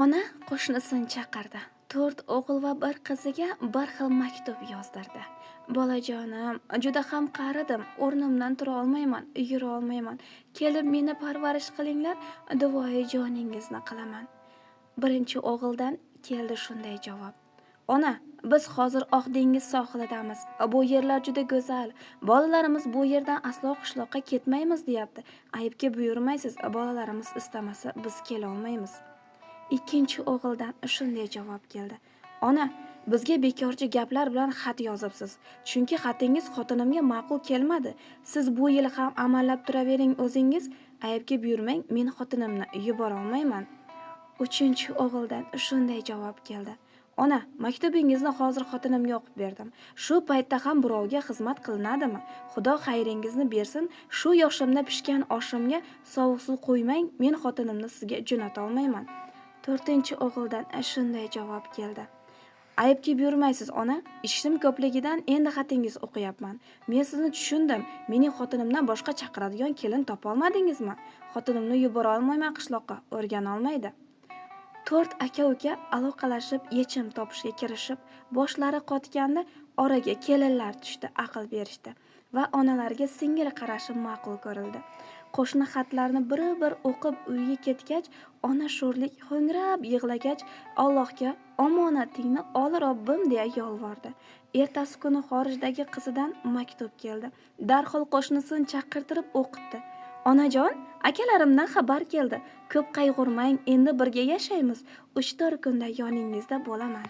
Ona qo'shnisini chaqirdi. 4 o'g'il va bir qiziga bir xil maktub yozdirdi. Bolajonim, juda ham qaridim, o'rnimdan tura olmayman, yura olmayman. Kelib meni parvarish qilinglar, duoyi joningizni qilaman. Birinchi o'g'ildan keldi shunday javob. Ona, biz hozir Oq dengiz sohilidamiz. Bu yerlar juda go'zal. Bolalarimiz bu yerdan aslo qishloqqa ketmaymiz deyapti. Ayibga buyurmaysiz, bolalarimiz istamasa biz kela olmaymiz. Ikkinchi o'g'ildan shunday javob keldi. Ona, bizga bekorchi gaplar bilan xat yozibsiz. Chunki xatingiz xotinimga ma'qul kelmadi. Siz bu yil ham amallab turavering o'zingiz. Ayibga buyurmang, men xotinimni yubora olmayman. Uchinchi o'g'ildan shunday javob keldi. Ona, maktubingizni hozir xotinimga o'qib berdim. Shu paytda ham birovga xizmat qilinadimi? Xudo xayringizni bersin, shu yoshimda pishgan oshimga sovuq suv qo'ymang, men xotinimni sizga jo'nata olmayman. To'rtinchi o'g'ildan shunday javob keldi. Ayibga buyurmaysiz, ona. Ishim ko'pligidan endi xatingiz o'qiyapman. Men sizni tushundim. Mening xotinimdan boshqa chaqiradigan kelin topa olmadingizmi? Xotinimni yubora olmayman qishloqqa, o'rgana olmaydi. 4 aka-uka aloqalashib, yechim topishga kirishib, boshlari qotganda oraga kelinlar tushdi, aql berishdi va onalarga singil qarashi ma'qul ko'rildi. Qo'shni xatlarni bir o'qib uyiga ketgach, ona sho'rlik ho'ngrab yig'lagach, Allohga omonatingni ol Robbim deya yolvordi. Ertasi kuni xorijdagi qizidan maktub keldi. Darhol qo'shnisini chaqirtirib o'qitdi. Onajon, akalarimdan xabar keldi. Ko'p qayg'urmang, endi birga yashaymiz. 3-4 kunda yoningizda bo'laman.